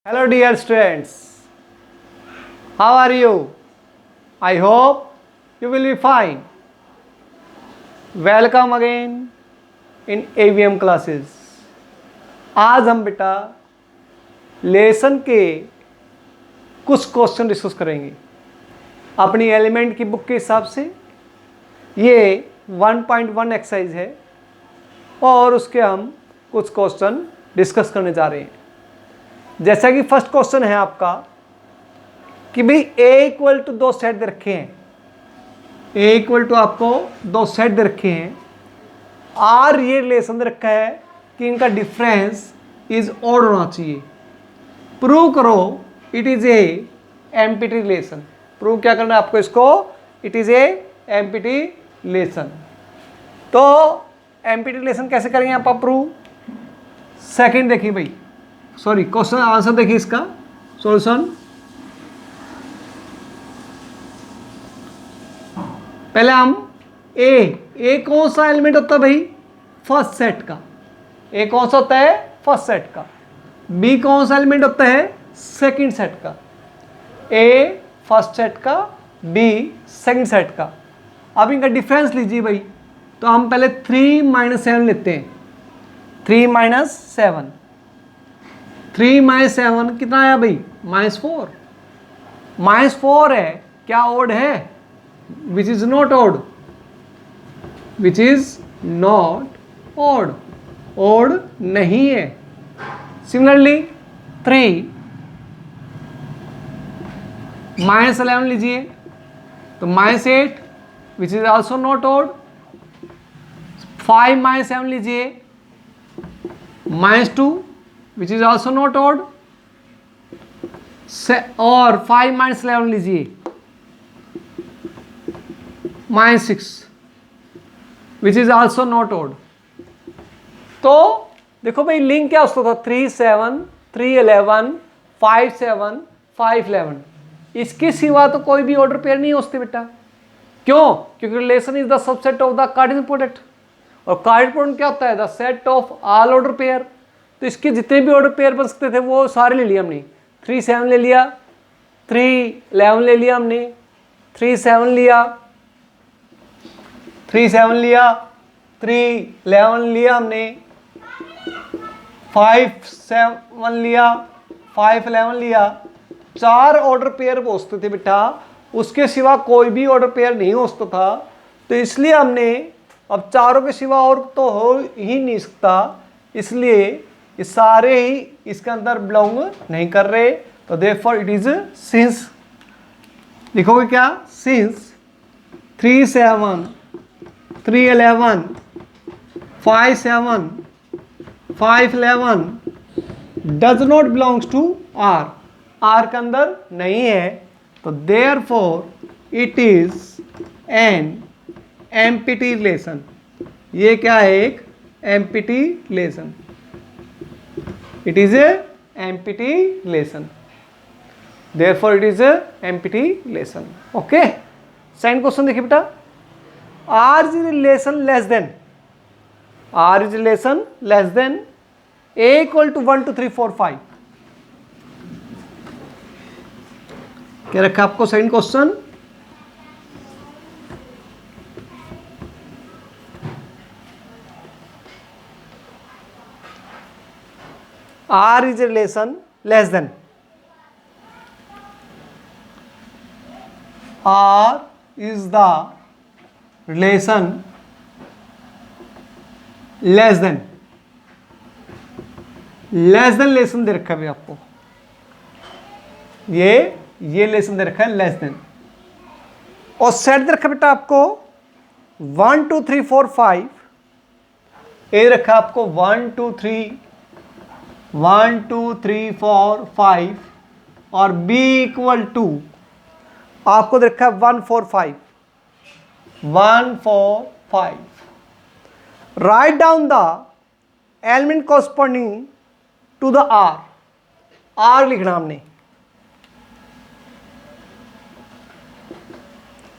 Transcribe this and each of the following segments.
Hello dear students, how are you? I hope you will be fine. Welcome again in AVM classes. आज हम बेटा lesson के कुछ question discuss करेंगे अपनी एलिमेंट की बुक के हिसाब से। ये 1.1 एक्सरसाइज है और उसके हम कुछ क्वेश्चन डिस्कस करने जा रहे हैं। जैसा कि फर्स्ट क्वेश्चन है आपका कि भाई ए इक्वल टू दो सेट दे रखे हैं, ए इक्वल टू आपको दो सेट दे रखे हैं, आर ये रिलेशन दे रखा है कि इनका डिफरेंस इज ऑड होना चाहिए। प्रूव करो it is a empty relation. Prove क्या करना है आपको इसको, it is a empty relation. तो एम्प्टी रिलेशन कैसे करेंगे आप प्रूव? सेकंड देखिए भाई, सॉरी क्वेश्चन आंसर देखिए इसका सॉल्यूशन। पहले हम ए कौन सा एलिमेंट होता है भाई? फर्स्ट सेट का। ए कौन सा होता है? फर्स्ट सेट का। बी कौन सा एलिमेंट होता है? सेकंड सेट का। ए फर्स्ट सेट का, बी सेकंड सेट का। अब इनका डिफरेंस लीजिए भाई, तो हम पहले 3 - 7 लेते हैं। 3 - 7, 3 - 7 कितना आया भाई? -4। -4 है, क्या ओड है? Which is not odd, which is not odd, odd नहीं है। सिमिलरली 3 -11 लीजिए तो -8 which is also not odd. 5 - 7 लीजिए -2 which is also not odd. और 5 - 11 लीजिए -6 which is also not odd. तो देखो भाई लिंक क्या उसका था? 3 7 3 11 5 7 5 11। इसके सिवा तो कोई भी ऑर्डर पेयर नहीं हो सकते बेटा। क्यों? क्योंकि relation is the subset of the Cartesian product, और कार्टेशियन प्रोडक्ट क्या होता है? The set of all order pair. तो इसके जितने भी ऑर्डर पेयर बन सकते थे वो सारे ले लिया हमने। 3 7 ले लिया, 3 11 ले लिया हमने, 3 7 लिया, 3 7 लिया, 3 11 लिया हमने, 5 7 लिया, 5 11 लिया। 4 ऑर्डर पेयर हो सकते थे बेटा, उसके सिवा कोई भी ऑर्डर पेयर नहीं हो सकता था। तो इसलिए हमने, अब चारों के सिवा और तो हो ही नहीं सकता, इसलिए ये सारे ही इसके अंदर बिलोंग नहीं कर रहे। तो देयरफॉर इट इज सिंस, लिखोगे क्या? Since 3 7 3 11 5 7 5 11 does not belongs to R, R के अंदर नहीं है। तो therefore it is an empty relation. ये क्या है? एक empty relation. It is a empty relation, therefore it is a empty relation. Okay, second question देखिए बेटा। R is relation less than, R is relation less than A equal to 1 2 3 4 5। क्या रखा आपको second question? R is a relation less than, R is the relation less than, less than relation दे रखा है आपको, ये relation दे रखा है less than। और सेट दे रखा बेटा आपको 1 2 3 4 5। ए रखा आपको 1 2 3 1 2 3 4 5, और b इक्वल टू आपको दे रखा है 1 4 5 1 4 5। Right down the element corresponding to the R, R लिखना हमने,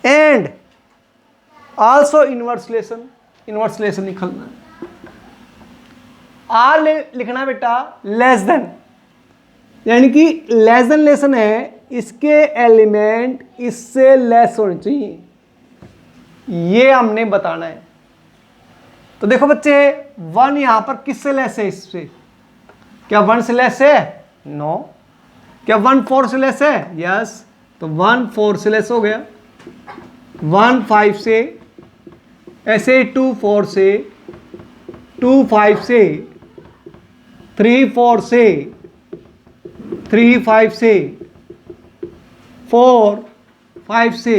and also inverse relation, inverse relation निकलना है। आर लिखना बेटा लेस देन, यानी कि लेस देन लेसन है, इसके एलिमेंट इससे लेस होने चाहिए, ये हमने बताना है। तो देखो बच्चे 1 यहां पर किससे लेस है, इससे? क्या 1 से लेस है? नो। क्या 1 4 से लेस है? यस। तो 1 4 से लेस हो गया, 1 5 से, ऐसे 2 4 से, 2 5 से, 3 4 से, 3 5 से, 4 5 से,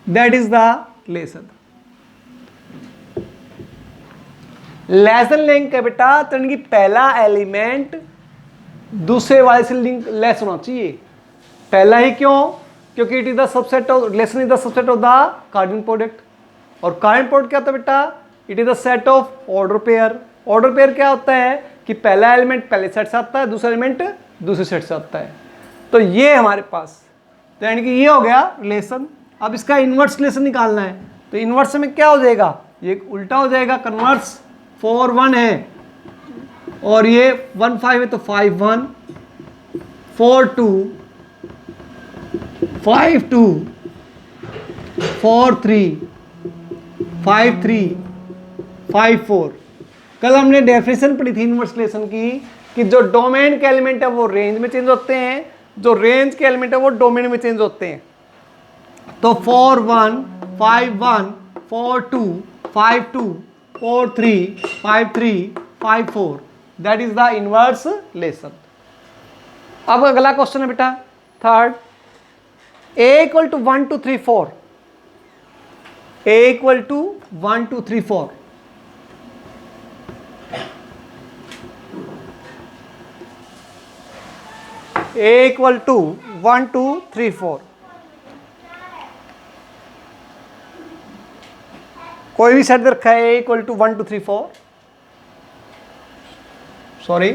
that is the lesson. Lesson link है बेटा, तो इनकी पहला एलिमेंट दूसरे वाले से लिंक लेस होना चाहिए। पहला ही क्यों? क्योंकि it is the subset of, lesson is the subset of the cardinal product. और कार्डिनल प्रोडक्ट क्या होता है बेटा? It is the set of order pair. Order pair क्या होता है कि पहला एलिमेंट पहले सेट से आता है, दूसरा एलिमेंट दूसरे सेट से आता है। तो ये हमारे पास, तो यानी कि ये हो गया रिलेशन। अब इसका इनवर्स रिलेशन निकालना है, तो इनवर्स में क्या हो जाएगा? ये उल्टा हो जाएगा, कन्वर्स 4 1 है और ये 1 5 है, तो 5 1, 4 2, 5 2, 4 3, 5 3, 5 4। कल हमने डेफिनेशन पढ़ी थी इनवर्स रिलेशन की, कि जो डोमेन के एलिमेंट है वो रेंज में चेंज होते हैं, जो रेंज के एलिमेंट है वो डोमेन में चेंज होते हैं। तो 4 1, 5 1, 4 2, 5 2, 4 3, 5 3, 5 4, that is the inverse relation. अब अगला क्वेश्चन है बेटा third, a equal to 1 2 3 4, a equal to 1 2 3 4। a equal to 1 2 3 4। कोई भी सेट दे रखा है a equal to 1 2 3 4, sorry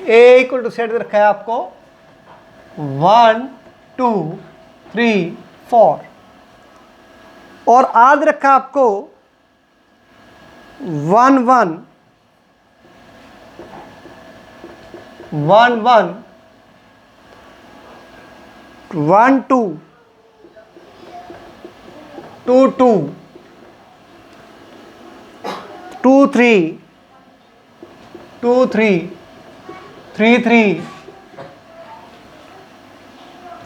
a equal to set दे रखा है आपको 1 2 3 4 और r दे रखा है आपको 1 1 1 1 1 2 2 2 2 3 2 3 3 3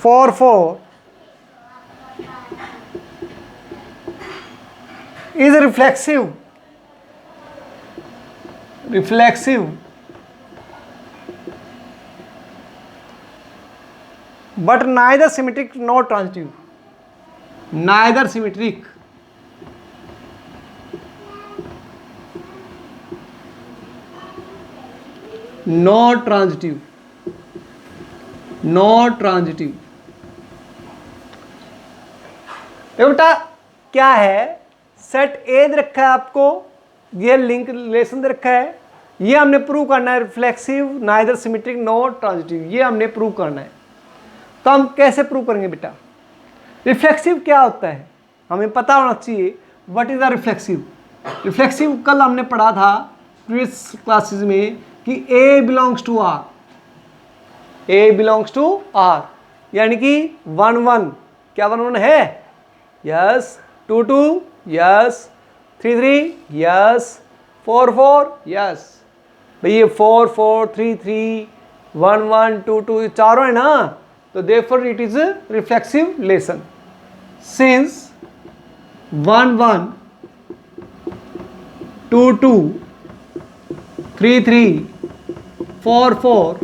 4 4 is reflexive but neither symmetric nor transitive, neither symmetric nor transitive, nor transitive। देखो बेटा क्या है, सेट ए दे रखा है आपको, ये लिंक रिलेशन दे रखा है, ये हमने प्रूव करना है reflexive, neither symmetric nor transitive, ये हमने प्रूव करना है। तो हम कैसे प्रूव करेंगे बेटा? रिफ्लेक्सिव क्या होता है हमें पता होना चाहिए। What is the reflexive? Reflexive कल हमने पढ़ा था प्रीवियस क्लासेस में कि a belongs to R, a belongs to R, यानी कि 1 1 क्या 1 1 है? यस। 2 2 yes, 3 3 yes, 4 4 yes. भाई ये 4 4 3 3 1 1 2 2 ये चारों है ना, तो therefore it is a reflexive relation since 1 1 2 2 3 3 4 4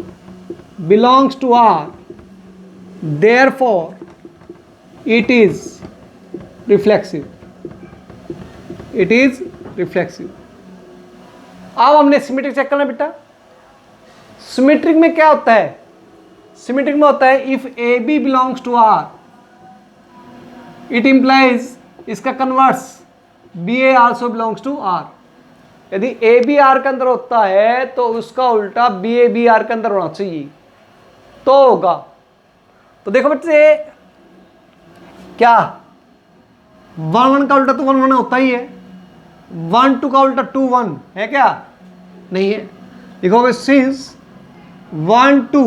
belongs to R, therefore it is reflexive, it is reflexive। अब हमने सिमेट्रिक चेक करना बेटा। सिमेट्रिक में क्या होता है? सिमेट्रिक में होता है if A B belongs to R, it implies, इसका converse b a also belongs to R. यदि ए बी आर के अंदर होता है तो उसका उल्टा बी ए बी आर के अंदर होना चाहिए, तो होगा। तो देखो बच्चे क्या 1 1 का उल्टा तो 1 1 होता ही है, 1 2 का उल्टा 2 1 है क्या? नहीं है। लिखोगे since 1 2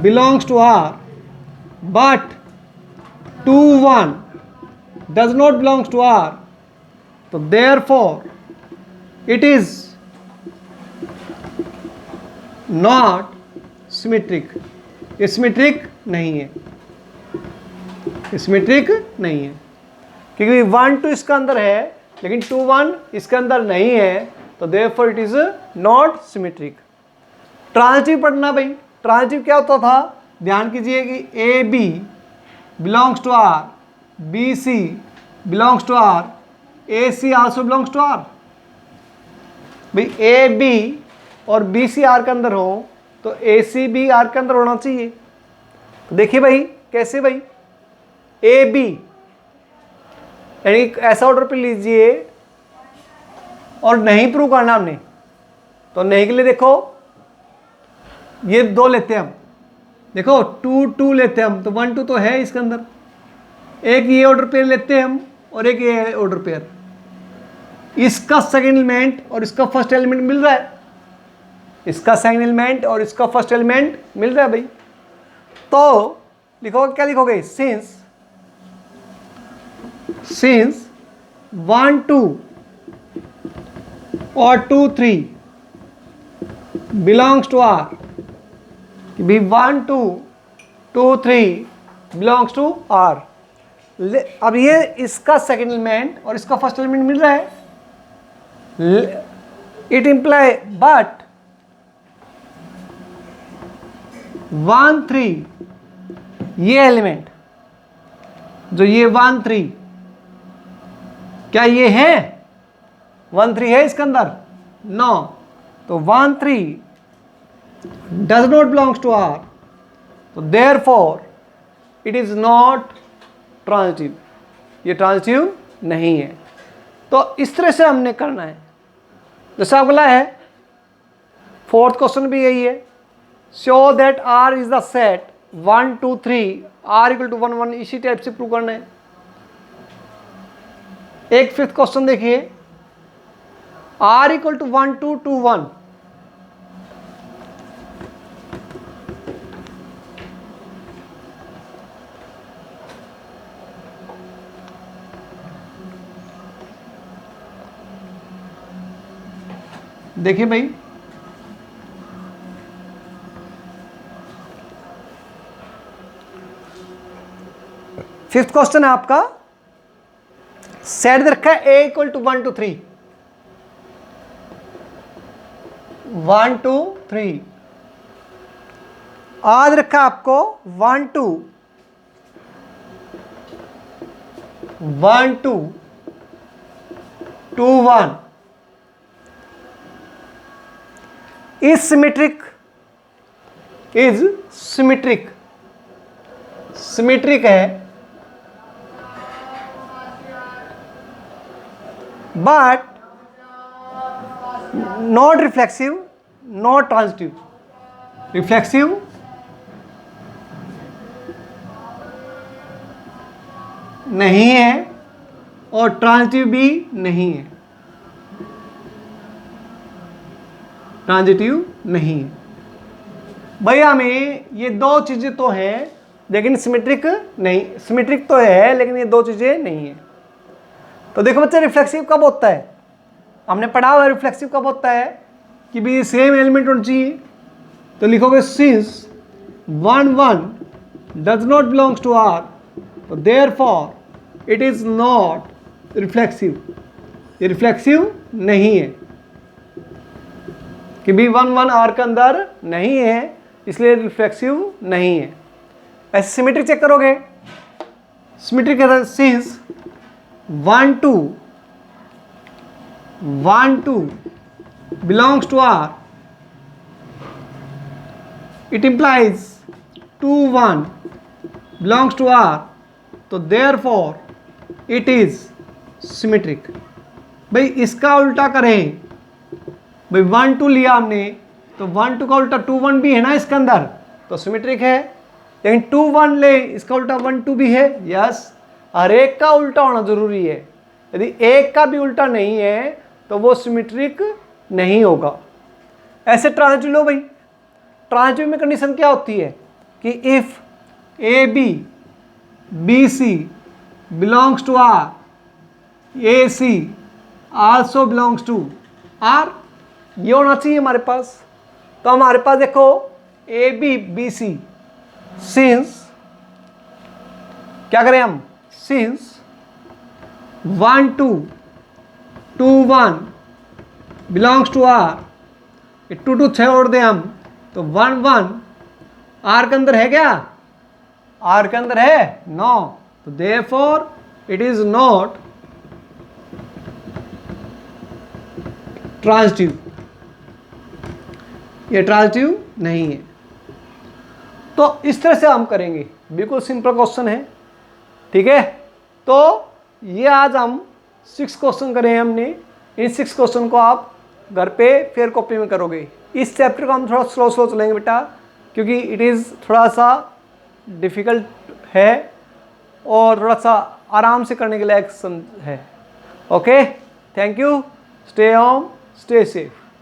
belongs to R but 2 1 does not belongs to R, तो therefore it is not symmetric, ये सिमेट्रिक नहीं है, सिमेट्रिक नहीं है, क्योंकि 1 2 इसका अंदर है लेकिन 2 1 इसके अंदर नहीं है, तो therefore it is not symmetric। Transitive पढ़ना भाई, ट्रांजिटिव क्या होता था? ध्यान कीजिए कि A B belongs to R, B C belongs to R, A C also belongs to R. भाई ए बी और बी सी आर के अंदर हो तो ए सी भी आर के अंदर होना चाहिए। तो देखिए भाई कैसे भाई, ए बी यानी ऐसा ऑर्डर पे लीजिए और नहीं प्रूव करना हमने, तो नहीं के लिए देखो ये 2 लेते हैं हम, देखो 2 2 लेते हैं हम, तो 1 2 तो है इसके अंदर, एक ये ऑर्डर पेयर लेते हैं हम और एक ये ऑर्डर पेयर, इसका सेकंड एलिमेंट और इसका फर्स्ट एलिमेंट मिल रहा है, इसका सेकंड एलिमेंट और इसका फर्स्ट एलिमेंट मिल रहा है भाई। तो लिखोगे क्या? लिखोगे सिंस 1 2 और 2 3 बिलोंग्स टू आर, भी 1 2 2 3 बिलोंग्स टू आर। अब ये इसका सेकंड एलिमेंट और इसका फर्स्ट एलिमेंट मिल रहा है, इट इंप्लाई बट 1 3 ये एलिमेंट जो ये 1 3 क्या ये है? 1 3 है इसके अंदर? नो, तो 1 3 does not belongs to R, तो therefore it is not transitive, ये ट्रांजिटिव नहीं है। तो इस तरह से हमने करना है, जैसा अगला है 4th क्वेश्चन भी यही है, show that R is the set 1 2 3 R equal to 1 1, इसी टाइप से प्रूव करना है। एक 5th क्वेश्चन देखिए, R इक्वल टू 1 2 2 1, देखिए भाई 5th क्वेश्चन है आपका, सेट दे रखा है a इक्वल टू 1 2 3 1 2 3, आज रखा है आपको 1 2 1 2 2 1 is symmetric, is symmetric, symmetric है, but not reflexive, not transitive, reflexive नहीं है और ट्रांजिटिव भी नहीं है, ट्रांजिटिव नहीं है। भैया में ये 2 चीज़ें तो हैं लेकिन सिमेट्रिक नहीं, सिमेट्रिक तो है लेकिन ये 2 चीज़ें नहीं है। तो देखो बच्चे रिफ्लेक्सिव कब होता है, हमने पढ़ा हुआ है रिफ्लेक्सिव कब होता है कि भी सेम एलिमेंट होना चाहिए। तो लिखोगे since 1 1 does not belongs to R, तो therefore it is not reflexive, ये रिफ्लेक्सिव नहीं है कि भी 1 1 आर के अंदर नहीं है, इसलिए रिफ्लेक्सिव नहीं है। ऐसे सिमेट्रिक चेक करोगे, सिमेट्रिक कहता है since 1 2 1 2 belongs to R, it implies 2 1 belongs to R, तो therefore it is symmetric। भाई इसका उल्टा करें, भाई 1 2 लिया हमने तो 1 2 का उल्टा 2 1 भी है ना इसके अंदर, तो सिमेट्रिक है। लेकिन 2 1 ले, इसका उल्टा 1 2 भी है, यस, हर एक का उल्टा होना जरूरी है। यदि एक का भी उल्टा नहीं है तो वो सिमेट्रिक नहीं होगा। ऐसे ट्रांजिटिव लो भाई, ट्रांजिटिव में कंडीशन क्या होती है कि if A B B C belongs to R, A C also belongs to R, ये होना चाहिए हमारे पास। तो हमारे पास देखो A B B C, since क्या करें हम, सिंस 1 2 2 1 बिलोंग्स टू आर, 2 2 छोड़ दें हम तो 1 1 आर के अंदर है क्या, आर के अंदर है नो, तो therefore it is not transitive, ये ट्रांजिटिव नहीं है। तो इस तरह से हम करेंगे, बिल्कुल सिंपल क्वेश्चन है, ठीक है। तो ये आज हम 6 क्वेश्चन करे हैं हमने। इन 6 क्वेश्चन को आप घर पे फेयर कॉपी में करोगे। इस चैप्टर को हम थोड़ा स्लो स्लो चलेंगे बेटा, क्योंकि इट इज़ थोड़ा सा डिफ़िकल्ट है और थोड़ा सा आराम से करने के लायक है। Okay, thank you, stay home, stay safe.